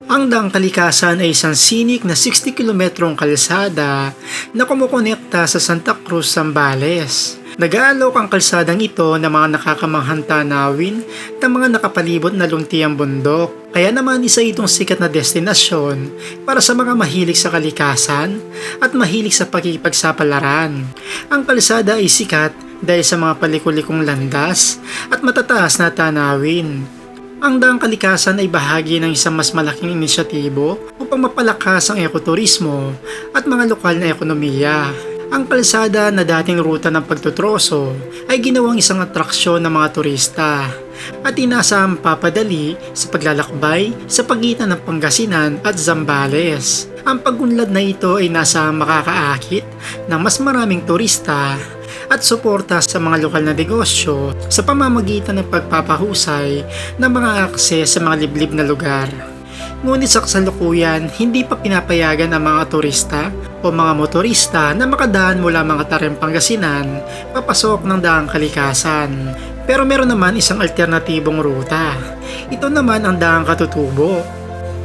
Ang Daang Kalikasan ay isang sinik na 60 kilometrong kalsada na kumukonekta sa Santa Cruz, Zambales. Nag-aalok ang kalsadang ito ng mga nakakamanghang tanawin ng mga nakapalibot na luntiang bundok. Kaya naman isa itong sikat na destinasyon para sa mga mahilig sa kalikasan at mahilig sa pakikipagsapalaran. Ang kalsada ay sikat dahil sa mga palikulikong landas at matataas na tanawin. Ang Daang Kalikasan ay bahagi ng isang mas malaking inisyatibo upang mapalakas ang ekoturismo at mga lokal na ekonomiya. Ang kalsada na dating ruta ng pagtutroso ay ginawang isang atraksyon ng mga turista at inasahang papadali sa paglalakbay sa pagitan ng Pangasinan at Zambales. Ang pagunlad na ito ay nasahang makakaakit ng mas maraming turista at suporta sa mga lokal na negosyo sa pamamagitan ng pagpapahusay ng mga akses sa mga liblib na lugar. Ngunit sa kasalukuyan, hindi pa pinapayagan ang mga turista o mga motorista na makadaan mula mga Tarem, Pangasinan papasok ng Daang Kalikasan. Pero meron naman isang alternatibong ruta. Ito naman ang Daang Katutubo.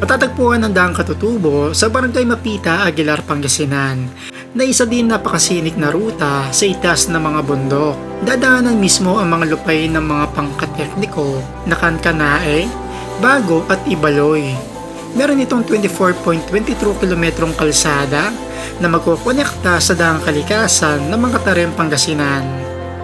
Matatagpuan ang Daang Katutubo sa Barangay Mapita, Aguilar, Pangasinan, na isa din napakasinik na ruta sa itaas ng mga bundok. Dadaanan mismo ang mga lupay ng mga pangkatekniko na Kankanae, Bago at Ibaloy. Meron itong 24.22 kilometrong kalsada na magkukonekta sa Daang Kalikasan ng mga Tarem, Pangasinan.